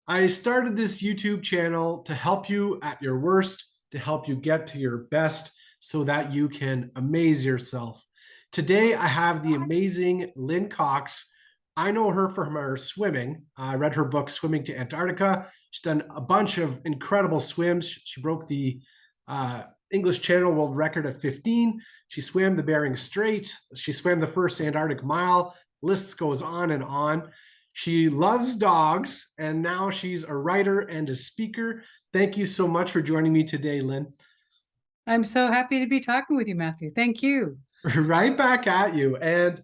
I started this YouTube channel to help you at your worst, to help you get to your best so that you can amaze yourself. Today, I have the amazing Lynne Cox. I know her from her swimming. I read her book, Swimming to Antarctica. She's done a bunch of incredible swims. She broke the English Channel World Record at 15. She swam the Bering Strait. She swam the first Antarctic mile. Lists goes on and on. She loves dogs, and now she's a writer and a speaker. Thank you so much for joining me today, Lynne. I'm so happy to be talking with you, Matthew. Thank you. Right back at you. And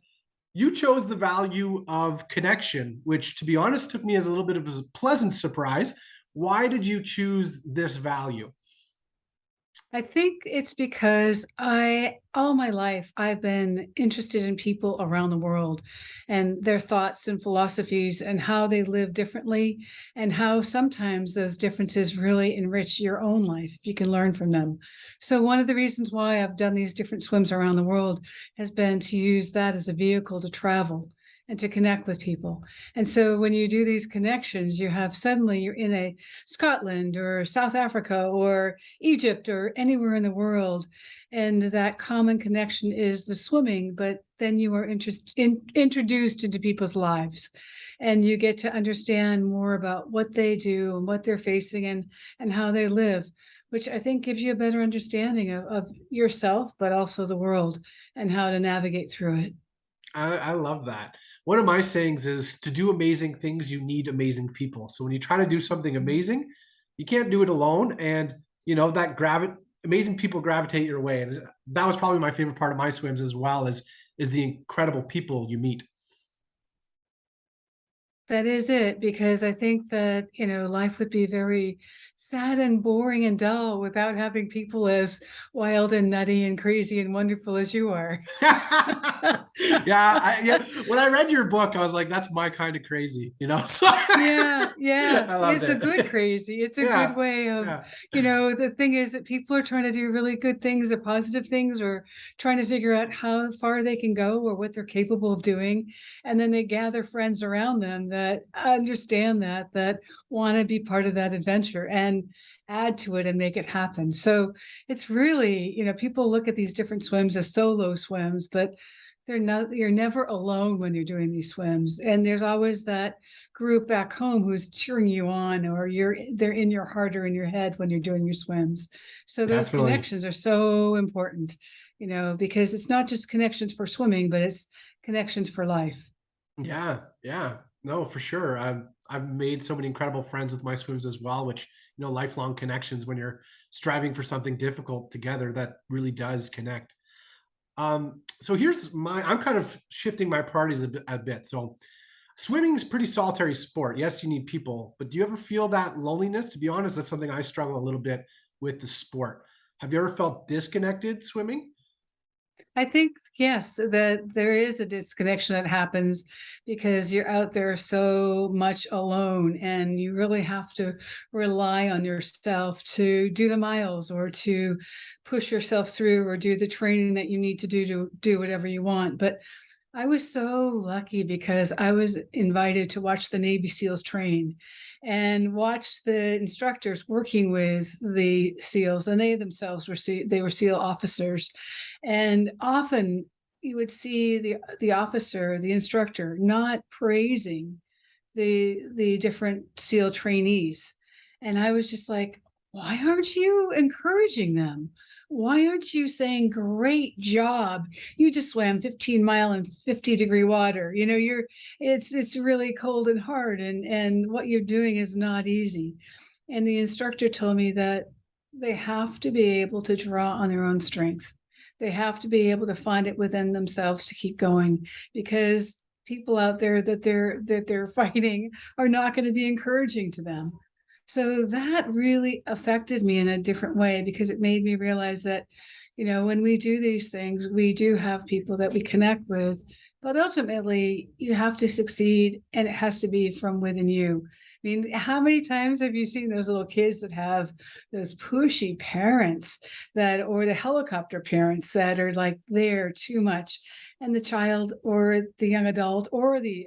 you chose the value of connection, which, to be honest, took me as a little bit of a pleasant surprise. Why did you choose this value? I think it's because all my life, I've been interested in people around the world and their thoughts and philosophies and how they live differently and how sometimes those differences really enrich your own life if you can learn from them. So one of the reasons why I've done these different swims around the world has been to use that as a vehicle to travel and to connect with people. And so when you do these connections, you have suddenly you're in a Scotland or South Africa or Egypt or anywhere in the world. And that common connection is the swimming, but then you are introduced into people's lives and you get to understand more about what they do and what they're facing and how they live, which I think gives you a better understanding of yourself, but also the world and how to navigate through it. I love that. One of my sayings is to do amazing things, you need amazing people. So when you try to do something amazing, you can't do it alone. And that amazing people gravitate your way. And that was probably my favorite part of my swims as well as is the incredible people you meet. That is it, because I think that, life would be very sad and boring and dull without having people as wild and nutty and crazy and wonderful as you are. Yeah. When I read your book, I was like, that's my kind of crazy, So Yeah, yeah. I loved It's a good it. crazy. It's a good Yeah. way of, Yeah. the thing is that people are trying to do really good things or positive things or trying to figure out how far they can go or what they're capable of doing. And then they gather friends around them that understand that want to be part of that adventure and add to it and make it happen. So it's really, people look at these different swims as solo swims, but you're never alone when you're doing these swims. And there's always that group back home who's cheering you on, or they're in your heart or in your head when you're doing your swims. So those Definitely. connections are so important, because it's not just connections for swimming, but it's connections for life. Yeah, yeah. No, for sure. I've made so many incredible friends with my swims as well, which, lifelong connections when you're striving for something difficult together, that really does connect. So I'm kind of shifting my priorities a bit. So swimming is pretty solitary sport. Yes, you need people, but do you ever feel that loneliness? To be honest, that's something I struggle a little bit with the sport. Have you ever felt disconnected swimming? I think, yes, that there is a disconnection that happens because you're out there so much alone and you really have to rely on yourself to do the miles or to push yourself through or do the training that you need to do whatever you want. But I was so lucky because I was invited to watch the Navy SEALs train and watch the instructors working with the SEALs, and they themselves were SEAL officers. And often you would see the officer, the instructor, not praising the different SEAL trainees. And I was just like, why aren't you encouraging them? Why aren't you saying, great job? You just swam 15-mile in 50-degree water. It's really cold and hard, and what you're doing is not easy. And the instructor told me that they have to be able to draw on their own strength. They have to be able to find it within themselves to keep going, because people out there that they're fighting are not going to be encouraging to them. So that really affected me in a different way because it made me realize that, when we do these things, we do have people that we connect with, but ultimately you have to succeed and it has to be from within you. I mean, how many times have you seen those little kids that have those pushy parents or the helicopter parents that are like there too much? and the child or the young adult or the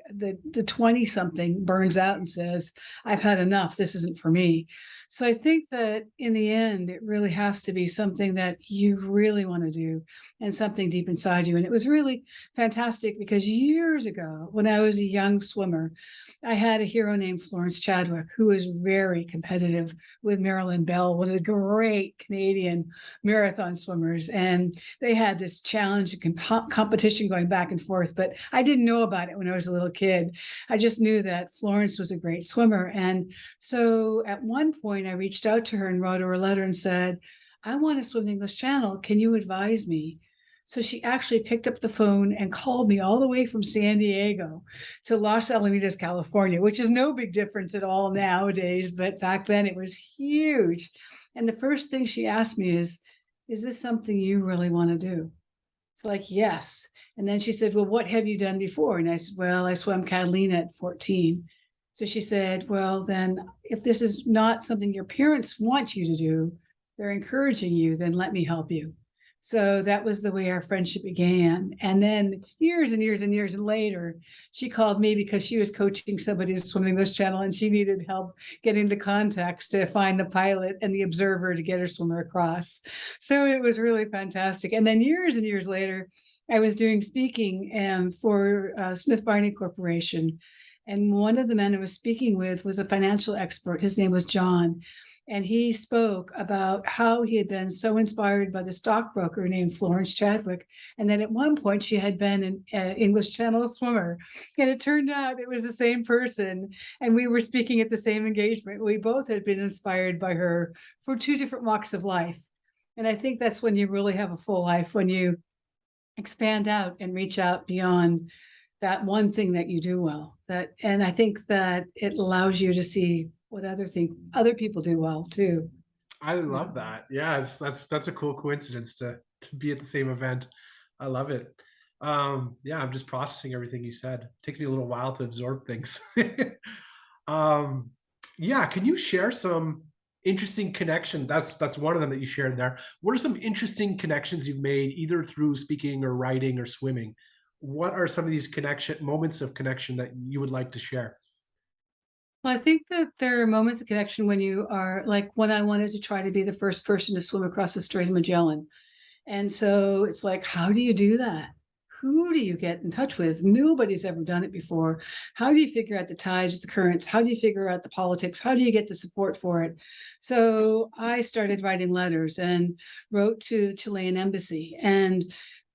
20 something burns out and says, I've had enough, this isn't for me. So I think that in the end it really has to be something that you really want to do and something deep inside you. And it was really fantastic because years ago when I was a young swimmer, I had a hero named Florence Chadwick who was very competitive with Marilyn Bell, one of the great Canadian marathon swimmers, and they had this challenge and competition going back and forth, but I didn't know about it when I was a little kid. I just knew that Florence was a great swimmer. And so at one point I reached out to her and wrote her a letter and said, I want to swim the English Channel. Can you advise me? So she actually picked up the phone and called me all the way from San Diego to Los Alamitos, California, which is no big difference at all nowadays, but back then it was huge. And the first thing she asked me is this something you really want to do? It's like, yes. And then she said, well, what have you done before? And I said, well, I swam Catalina at 14. So she said, well, then if this is not something your parents want you to do, they're encouraging you, then let me help you. So that was the way our friendship began. And then years and years and years later, she called me because she was coaching somebody to swim the English Channel and she needed help getting the contacts to find the pilot and the observer to get her swimmer across. So it was really fantastic. And then years and years later, I was doing speaking for Smith Barney Corporation. And one of the men I was speaking with was a financial expert. His name was John. And he spoke about how he had been so inspired by the stockbroker named Florence Chadwick, and that at one point she had been an English Channel swimmer. And it turned out it was the same person, and we were speaking at the same engagement. We both had been inspired by her for two different walks of life. And I think that's when you really have a full life, when you expand out and reach out beyond that one thing that you do well. And I think that it allows you to see what other people do well too. I You love know. that. Yeah, that's a cool coincidence to be at the same event. I love it. Yeah, I'm just processing everything you said. It takes me a little while to absorb things. um, yeah, can you share some interesting connection? That's one of them that you shared there. What are some interesting connections you've made either through speaking or writing or swimming? What are some of these connection moments of connection that you would like to share? Well, I think that there are moments of connection when you are like when I wanted to try to be the first person to swim across the Strait of Magellan. And so it's like, how do you do that? Who do you get in touch with? Nobody's ever done it before. How do you figure out the tides, the currents? How do you figure out the politics? How do you get the support for it? So I started writing letters and wrote to the Chilean embassy. And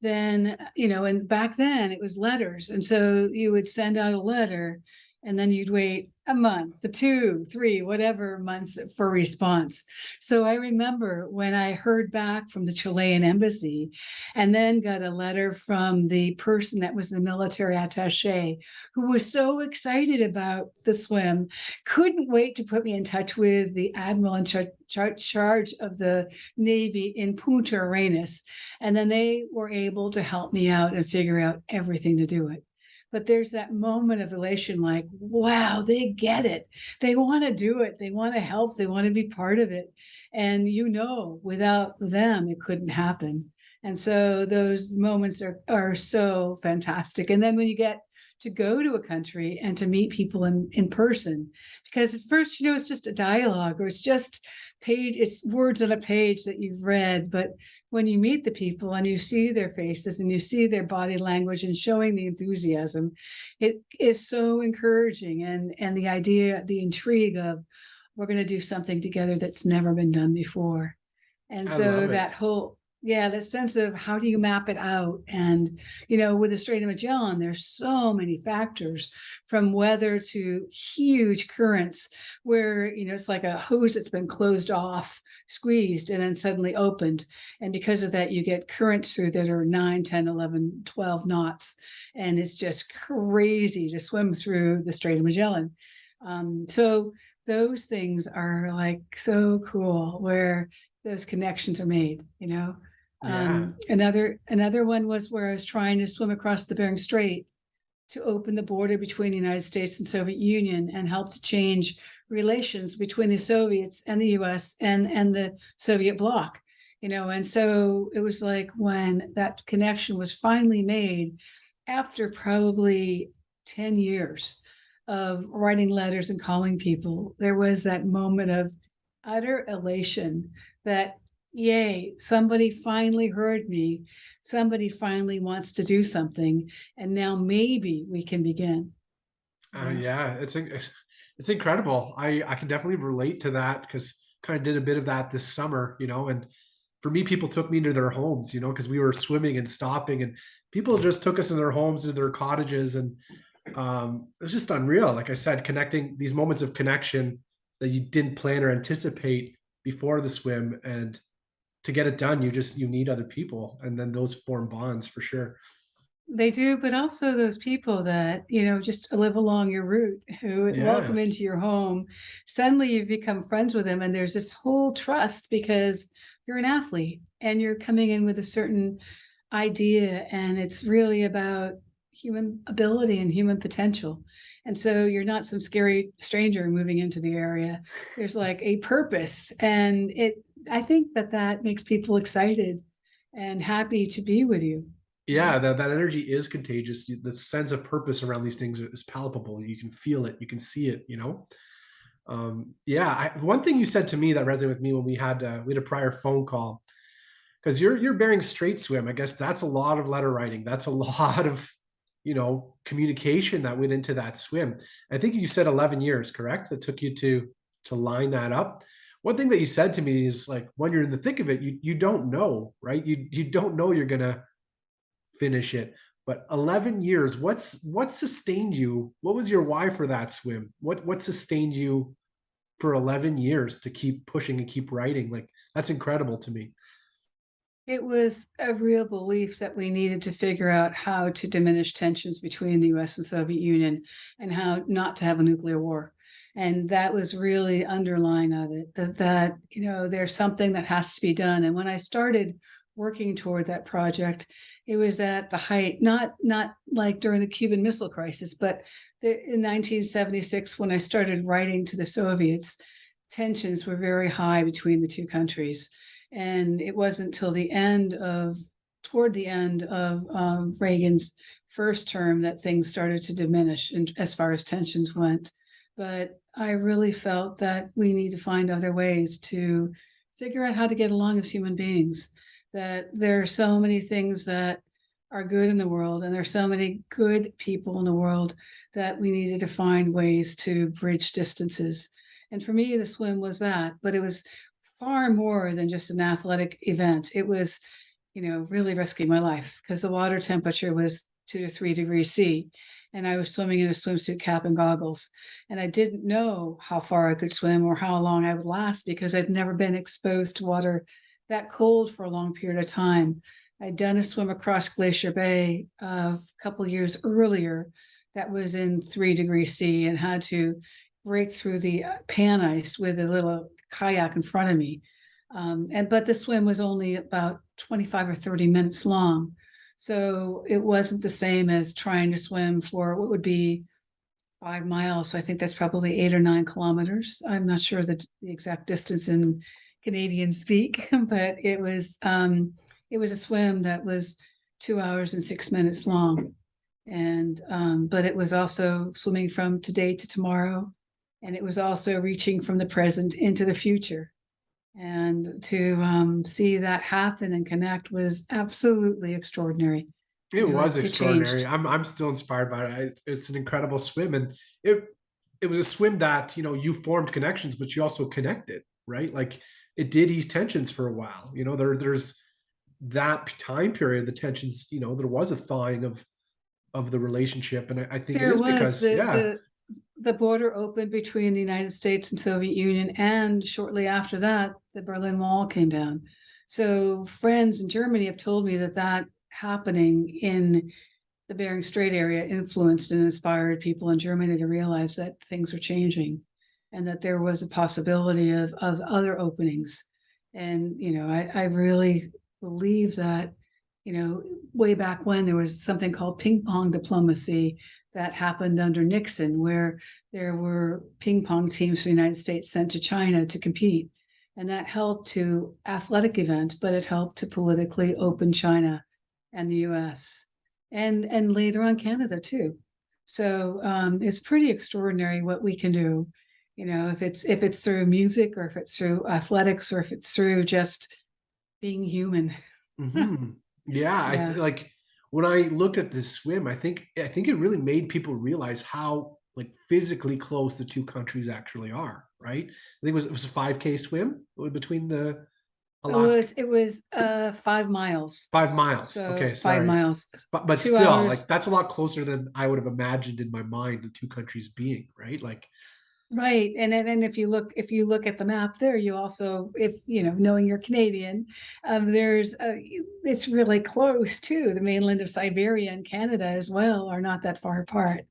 then, and back then it was letters. And so you would send out a letter and then you'd wait a month, the 2, 3, whatever months for a response. So I remember when I heard back from the Chilean embassy and then got a letter from the person that was the military attaché who was so excited about the swim, couldn't wait to put me in touch with the admiral in charge of the Navy in Punta Arenas. And then they were able to help me out and figure out everything to do it. But there's that moment of elation like, wow, they get it. They want to do it. They want to help. They want to be part of it. And without them, it couldn't happen. And so those moments are so fantastic. And then when you get to go to a country and to meet people in person, because at first, it's just a dialogue or it's words on a page that you've read. But when you meet the people and you see their faces and you see their body language and showing the enthusiasm, it is so encouraging. And the idea, the intrigue of we're going to do something together that's never been done before. And I so love it. that whole, yeah, the sense of how do you map it out? And, with the Strait of Magellan, there's so many factors from weather to huge currents where, it's like a hose that's been closed off, squeezed, and then suddenly opened. And because of that, you get currents through that are 9, 10, 11, 12 knots. And it's just crazy to swim through the Strait of Magellan. So those things are like so cool where those connections are made. Yeah. Another one was where I was trying to swim across the Bering Strait to open the border between the United States and Soviet Union and help to change relations between the Soviets and the US and the Soviet bloc. And so it was like when that connection was finally made after probably 10 years of writing letters and calling people, there was that moment of utter elation that, yay, somebody finally heard me. Somebody finally wants to do something. And now maybe we can begin. Yeah. Yeah, it's incredible. I can definitely relate to that because kind of did a bit of that this summer, and for me, people took me into their homes, because we were swimming and stopping, and people just took us in their homes, into their cottages, and it was just unreal. Like I said, connecting these moments of connection that you didn't plan or anticipate before the swim, and to get it done, you need other people, and then those form bonds for sure. They do, but also those people that, just live along your route, who Yeah. welcome into your home. Suddenly you've become friends with them, and there's this whole trust because you're an athlete and you're coming in with a certain idea, and it's really about human ability and human potential. And so you're not some scary stranger moving into the area. There's like a purpose, and I think that makes people excited and happy to be with you. Yeah. Yeah, that energy is contagious. The sense of purpose around these things is palpable. You can feel it, you can see it. Yeah, one thing you said to me that resonated with me when we had a prior phone call, because you're bearing straight swim. I guess that's a lot of letter writing. That's a lot of communication that went into that swim. I think you said 11 years, correct? That took you to line that up. One thing that you said to me is, like, when you're in the thick of it, you don't know, right? You don't know you're gonna finish it. But 11 years, what sustained you? What was your why for that swim? What sustained you for 11 years to keep pushing and keep writing? Like, that's incredible to me. It was a real belief that we needed to figure out how to diminish tensions between the US and Soviet Union and how not to have a nuclear war. And that was really underlying of it, that there's something that has to be done. And when I started working toward that project, it was at the height, not like during the Cuban Missile Crisis, but in 1976, when I started writing to the Soviets, tensions were very high between the two countries. And it wasn't until toward the end of Reagan's first term that things started to diminish as far as tensions went. But I really felt that we need to find other ways to figure out how to get along as human beings. That there are so many things that are good in the world, and there are so many good people in the world that we needed to find ways to bridge distances. And for me, the swim was that, but it was far more than just an athletic event. It was, really risking my life because the water temperature was 2 to 3 degrees C. And I was swimming in a swimsuit, cap, and goggles. And I didn't know how far I could swim or how long I would last because I'd never been exposed to water that cold for a long period of time. I'd done a swim across Glacier Bay a couple years earlier that was in 3 degrees C and had to break through the pan ice with a little kayak in front of me. But the swim was only about 25 or 30 minutes long. So it wasn't the same as trying to swim for what would be 5 miles. So I think that's probably 8 or 9 kilometers. I'm not sure the exact distance in Canadian speak, but it was a swim that was 2 hours and 6 minutes long. But it was also swimming from today to tomorrow, and it was also reaching from the present into the future. And to see that happen and connect was absolutely extraordinary. It was It extraordinary. changed. I'm still inspired by it. It's an incredible swim, and it was a swim that you formed connections, but you also connected, right? Like, it did ease tensions for a while. There's that time period, the tensions. There was a thawing of the relationship, and I think it There is was because, yeah. the border opened between the United States and Soviet Union, and shortly after that, the Berlin Wall came down. So friends in Germany have told me that happening in the Bering Strait area influenced and inspired people in Germany to realize that things were changing and that there was a possibility of other openings. And, I really believe that, way back when there was something called ping pong diplomacy that happened under Nixon, where there were ping pong teams from the United States sent to China to compete. And that helped to athletic event, but it helped to politically open China and the US and later on Canada too. So it's pretty extraordinary what we can do, if it's through music or if it's through athletics or if it's through just being human. Hmm. Yeah, Yeah. like when I looked at this swim, I think it really made people realize how like physically close the two countries actually are, right? I think it was a 5K swim between the It Alaska. was it was 5 miles. 5 miles. Okay, So five sorry. miles, But two still, like hours. that's a lot closer than I would have imagined in my mind the two countries being, right? Like, Right. And if you look at the map there, you also, if knowing you're Canadian, it's really close too. The mainland of Siberia and Canada as well are not that far apart.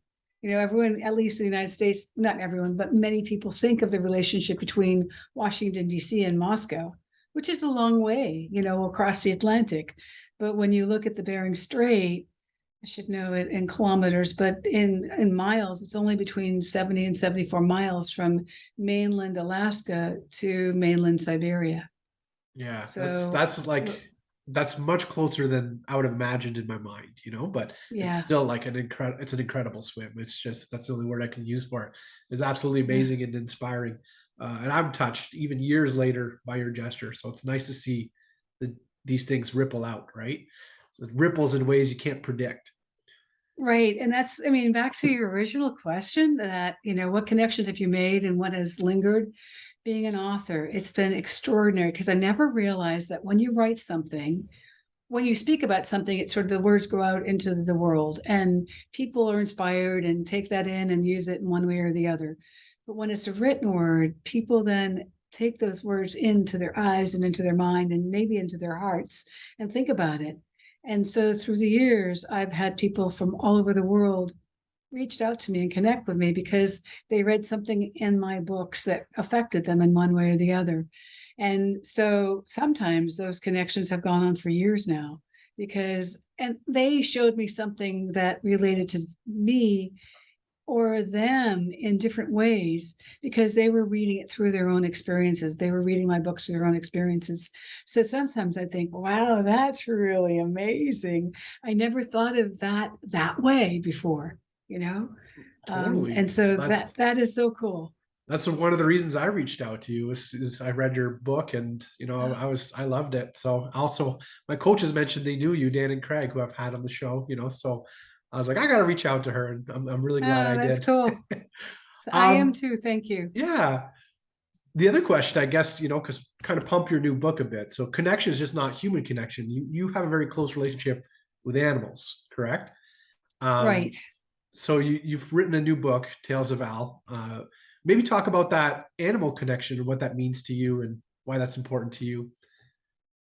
Everyone, at least in the United States, not everyone, but many people think of the relationship between Washington, D.C. and Moscow, which is a long way, across the Atlantic. But when you look at the Bering Strait, I should know it in kilometers, but in miles, it's only between 70 and 74 miles from mainland Alaska to mainland Siberia. yeah, that's So, that's like that's much closer than I would have imagined in my mind, but it's yeah, still like it's an incredible swim. It's just that's the only word I can use for it. It's absolutely yeah. amazing and inspiring. And I'm touched even years later by your gesture. So it's nice to see the these things ripple out, right? So it ripples in ways you can't predict. Right. And I mean, back to your original question that, what connections have you made and what has lingered? Being an author, it's been extraordinary because I never realized that when you write something, when you speak about something, it's sort of the words go out into the world and people are inspired and take that in and use it in one way or the other. But when it's a written word, people then take those words into their eyes and into their mind and maybe into their hearts and think about it. And so through the years, I've had people from all over the world reached out to me and connect with me because they read something in my books that affected them in one way or the other. And so sometimes those connections have gone on for years now and they showed me something that related to me or them in different ways because they were reading it through their own experiences. They were reading my books through their own experiences. So sometimes I think, wow, that's really amazing. I never thought of that way before, you know? Totally. And so that That's that is so cool. that's one of the reasons I reached out to you is I read your book and I loved it. So also my coaches mentioned they knew you, Dan and Craig, who I've had on the show, so I was like, I gotta reach out to her, and I'm really glad Oh, I that's did. cool. I am um too. Thank you. yeah. The other question, I guess, because kind of pump your new book a bit. So connection is just not human connection. You have a very close relationship with animals, correct? Um, Right. so you've written a new book, Tales of Al. Maybe talk about that animal connection and what that means to you and why that's important to you.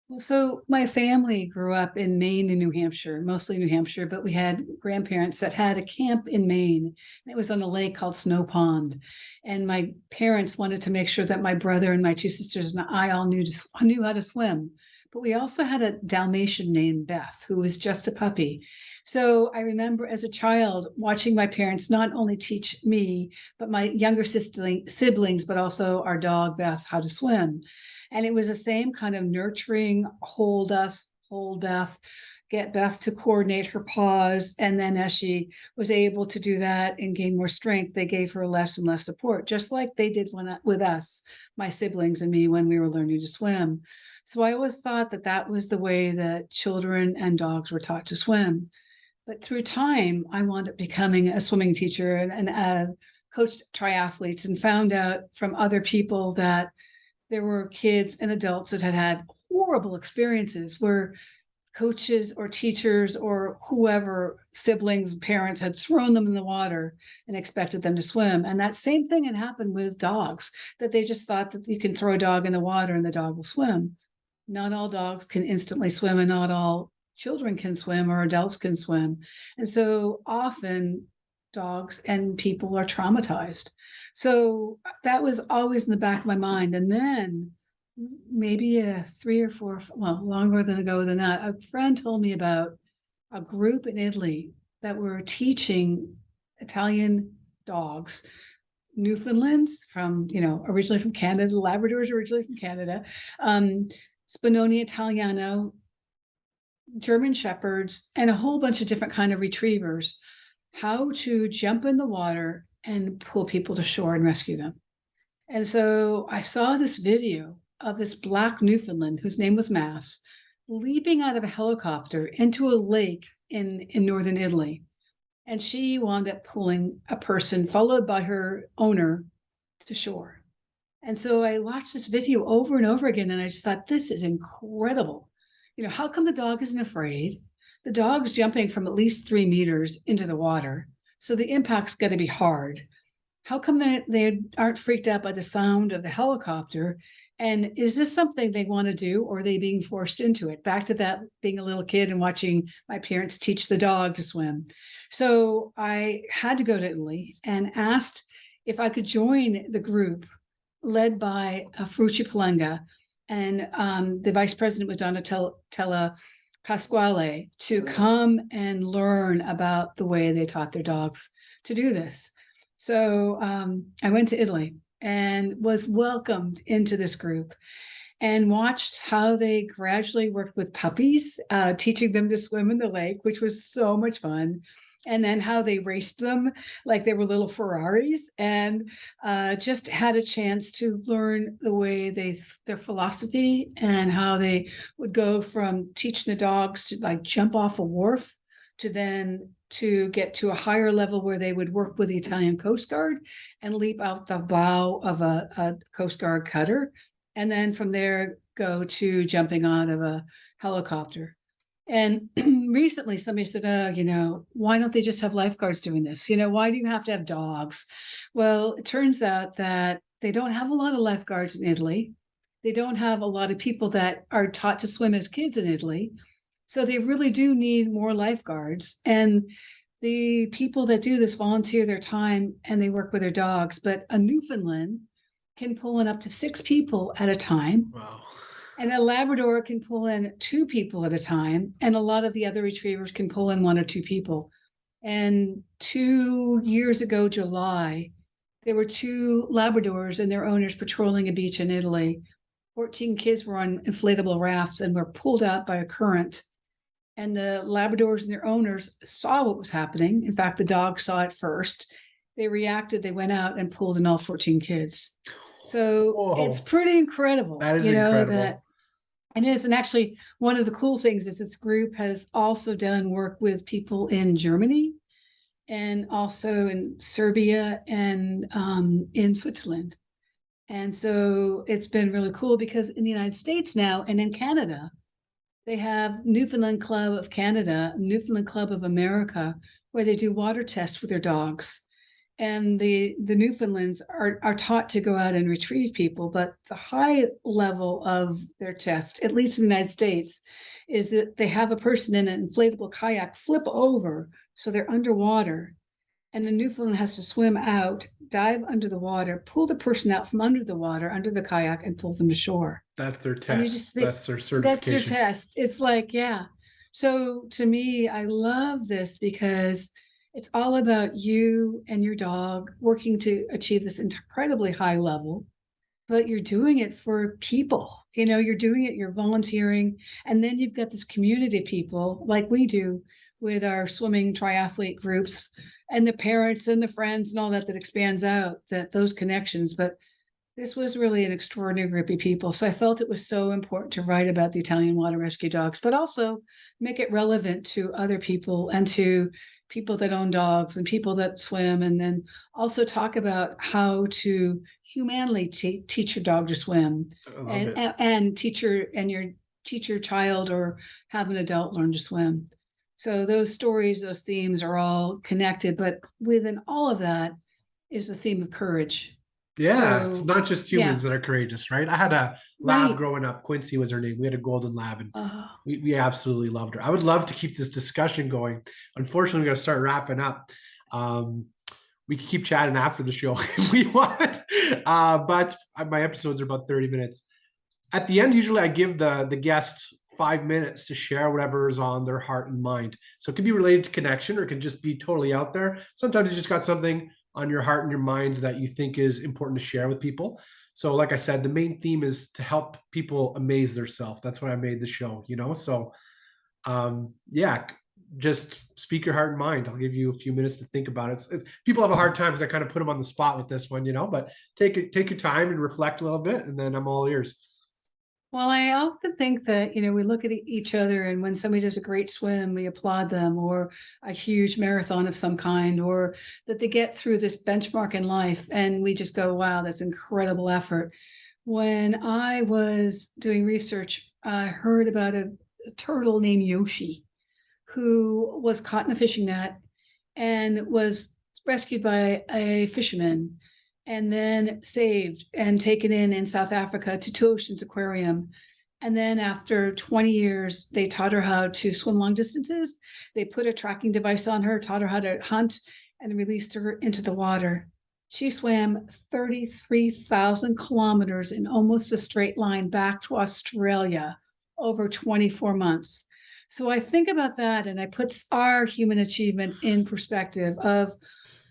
Well, so my family grew up in Maine and New Hampshire, mostly New Hampshire, but we had grandparents that had a camp in Maine. It was on a lake called Snow Pond. And my parents wanted to make sure that my brother and my two sisters and I all knew how to swim. But we also had a Dalmatian named Beth, who was just a puppy. So I remember as a child watching my parents not only teach me, but my younger siblings, but also our dog Beth, how to swim. And it was the same kind of nurturing, hold Beth, get Beth to coordinate her paws. And then as she was able to do that and gain more strength, they gave her less and less support, just like they did with us, my siblings and me, when we were learning to swim. So I always thought that that was the way that children and dogs were taught to swim. But through time, I wound up becoming a swimming teacher and coached triathletes and found out from other people that there were kids and adults that had had horrible experiences where coaches or teachers or whoever, siblings, parents, had thrown them in the water and expected them to swim. And that same thing had happened with dogs, that they just thought that you can throw a dog in the water and the dog will swim. Not all dogs can instantly swim, and not all children can swim or adults can swim. And so often dogs and people are traumatized. So that was always in the back of my mind. And then maybe 3 or 4, well, longer than ago than that, a friend told me about a group in Italy that were teaching Italian dogs Newfoundlands from, originally from Canada, Labradors originally from Canada, um, Spinoni Italiano, German Shepherds, and a whole bunch of different kind of retrievers, how to jump in the water and pull people to shore and rescue them. And so I saw this video of this black Newfoundland whose name was Mass leaping out of a helicopter into a lake in northern Italy. And she wound up pulling a person followed by her owner to shore. And so I watched this video over and over again, and I just thought, this is incredible. How come the dog isn't afraid? The dog's jumping from at least 3 meters into the water. So the impact's got to be hard. How come they aren't freaked out by the sound of the helicopter? And is this something they want to do, or are they being forced into it? Back to that being a little kid and watching my parents teach the dog to swim. So I had to go to Italy and asked if I could join the group led by Frucci Palenga, and the vice president was Donatella Pasquale, to come and learn about the way they taught their dogs to do this. So I went to Italy and was welcomed into this group and watched how they gradually worked with puppies, teaching them to swim in the lake, which was so much fun. And then how they raced them like they were little Ferraris, and just had a chance to learn the way their philosophy, and how they would go from teaching the dogs to like jump off a wharf to then to get to a higher level where they would work with the Italian Coast Guard and leap out the bow of a Coast Guard cutter. And then from there, go to jumping out of a helicopter. And recently somebody said, why don't they just have lifeguards doing this? Why do you have to have dogs? Well, it turns out that they don't have a lot of lifeguards in Italy. They don't have a lot of people that are taught to swim as kids in Italy. So they really do need more lifeguards. And the people that do this volunteer their time and they work with their dogs. But a Newfoundland can pull in up to 6 people at a time. Wow. And a Labrador can pull in 2 people at a time. And a lot of the other retrievers can pull in 1 or 2 people. And 2 years ago, July, there were 2 Labradors and their owners patrolling a beach in Italy. 14 kids were on inflatable rafts and were pulled out by a current. And the Labradors and their owners saw what was happening. In fact, the dog saw it first. They reacted, they went out and pulled in all 14 kids. So Whoa. it's pretty incredible. That is incredible. And it is. And actually, one of the cool things is this group has also done work with people in Germany and also in Serbia and in Switzerland. And so it's been really cool because in the United States now and in Canada, they have Newfoundland Club of Canada, Newfoundland Club of America, where they do water tests with their dogs. And the Newfoundlands are taught to go out and retrieve people, but the high level of their test, at least in the United States, is that they have a person in an inflatable kayak flip over, so they're underwater, and the Newfoundland has to swim out, dive under the water, pull the person out from under the water, under the kayak, and pull them to shore. That's their And you test. just think, That's their certification. that's their test. It's like, yeah. So to me, I love this because it's all about you and your dog working to achieve this incredibly high level, but you're doing it for people. You're doing it, you're volunteering, and then you've got this community of people like we do with our swimming triathlete groups and the parents and the friends and all that expands out, those connections. But this was really an extraordinary group of people. So I felt it was so important to write about the Italian water rescue dogs, but also make it relevant to other people and to people that own dogs and people that swim, and then also talk about how to humanely teach your dog to swim and teach your child or have an adult learn to swim. So those stories, those themes are all connected, but within all of that is the theme of courage. Yeah, it's not just humans Yeah. that are courageous, right? I had a lab Right. growing up. Quincy was her name. We had a golden lab, and Oh, we absolutely loved her. I would love to keep this discussion going. Unfortunately, we got to start wrapping up. Um, we can keep chatting after the show if we want, but my episodes are about 30 minutes. At the end, usually I give the guest 5 minutes to share whatever is on their heart and mind. So it can be related to connection, or it can just be totally out there. Sometimes you just got something on your heart and your mind that you think is important to share with people. So, like I said, the main theme is to help people amaze themselves. That's why I made the show, you know? So, yeah, just speak your heart and mind. I'll give you a few minutes to think about it. People have a hard time because I kind of put them on the spot with this one, you know, but take your time and reflect a little bit, and then I'm all ears. Well, I often think that, we look at each other, and when somebody does a great swim, we applaud them, or a huge marathon of some kind, or that they get through this benchmark in life, and we just go, wow, that's incredible effort. When I was doing research, I heard about a turtle named Yoshi who was caught in a fishing net and was rescued by a fisherman and then saved and taken in South Africa to Two Oceans Aquarium. And then after 20 years, they taught her how to swim long distances. They put a tracking device on her, taught her how to hunt, and released her into the water. She swam 33,000 kilometers in almost a straight line back to Australia over 24 months. So I think about that, and I put our human achievement in perspective of,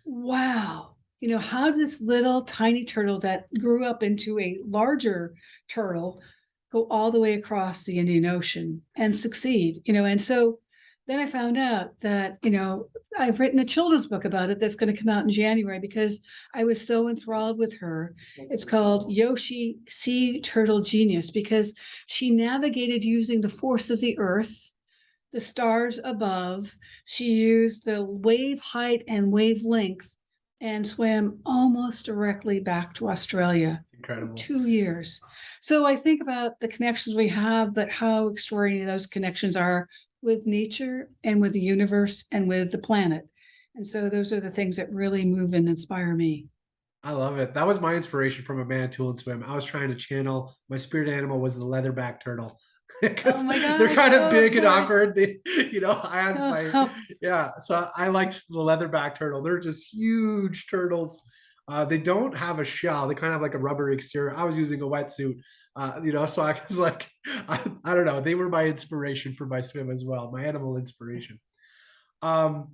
wow, how did this little tiny turtle that grew up into a larger turtle go all the way across the Indian Ocean and succeed? And so then I found out that, I've written a children's book about it that's going to come out in January because I was so enthralled with her. It's called Yoshi Sea Turtle Genius, because she navigated using the force of the earth, the stars above. She used the wave height and wavelength and swam almost directly back to Australia for Incredible. 2 years. So I think about the connections we have, but how extraordinary those connections are with nature and with the universe and with the planet. And so those are the things that really move and inspire me. I love it. That was my inspiration from a Manitoulin swim. I was trying to channel my spirit animal was the leatherback turtle Oh because my they're gosh. kind of Oh, of big and course. awkward. I had Oh, my oh, yeah. So I liked the leatherback turtle. They're just huge turtles. They don't have a shell. They kind of have like a rubber exterior. I was using a wetsuit, so I was like, I don't know. They were my inspiration for my swim as well, my animal inspiration. Um,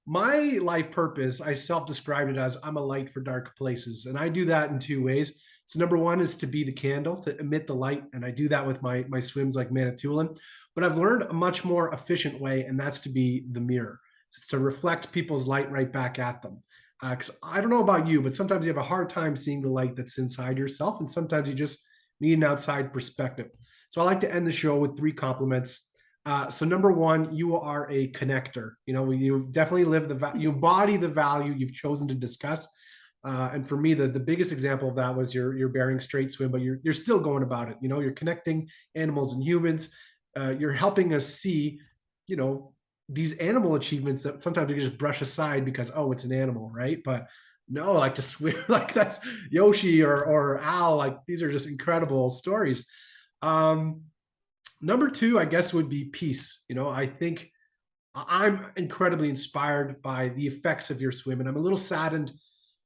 my life purpose, I self-described it as I'm a light for dark places. And I do that in two ways. So number one is to be the candle, to emit the light. And I do that with my swims like Manitoulin. But I've learned a much more efficient way, and that's to be the mirror. It's to reflect people's light right back at them. Because I don't know about you, but sometimes you have a hard time seeing the light that's inside yourself. And sometimes you just need an outside perspective. So I like to end the show with three compliments. So number one, you are a connector. You definitely live you embody the value you've chosen to discuss. And for me, the biggest example of that was your Bering Strait swim, but you're still going about it. You're connecting animals and humans. You're helping us see, you know, these animal achievements that sometimes we just brush aside because it's an animal, right? But no, like to swim, like that's Yoshi or Al, like these are just incredible stories. Um, Number two, I guess, would be peace. I think I'm incredibly inspired by the effects of your swim, and I'm a little saddened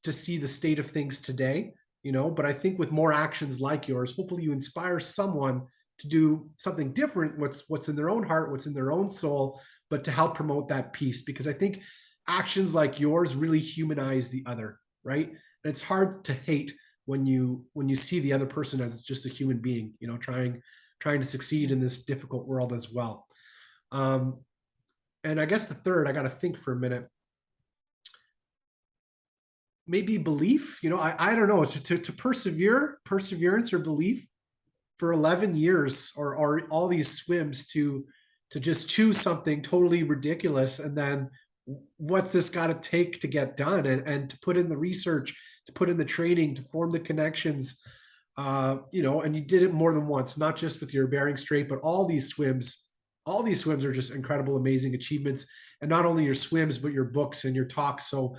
to see the state of things today. But I think with more actions like yours, hopefully you inspire someone to do something different. What's in their own heart, what's in their own soul, but to help promote that peace. Because I think actions like yours really humanize the other, right? And it's hard to hate when you see the other person as just a human being, trying to succeed in this difficult world as well. Um, and I guess the third, I got to think for a minute. Maybe belief. I don't know, to persevere, perseverance or belief for 11 years or all these swims to just choose something totally ridiculous, and then what's this got to take to get done, and to put in the research, to put in the training, to form the connections, and you did it more than once, not just with your Bering Strait, but all these swims are just incredible, amazing achievements. And not only your swims, but your books and your talks. So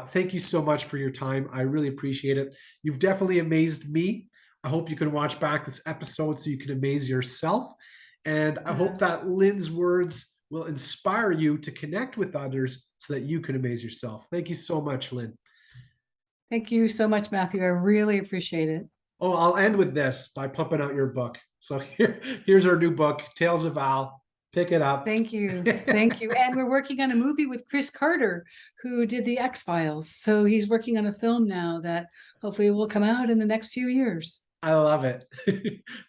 thank you so much for your time. I really appreciate it. You've definitely amazed me. I hope you can watch back this episode so you can amaze yourself. And I hope yeah. that Lynne's words will inspire you to connect with others so that you can amaze yourself. Thank you so much, Lynne. Thank you so much, Matthew. I really appreciate it. Oh, I'll end with this by pumping out your book. So here's our new book, Tales of Al. Pick it up. Thank you. Thank you. And we're working on a movie with Chris Carter, who did the X-Files. So he's working on a film now that hopefully will come out in the next few years. I love it.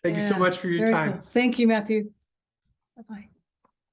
Thank you so Yeah, much for your very cool. time. Thank you, Matthew. Bye-bye.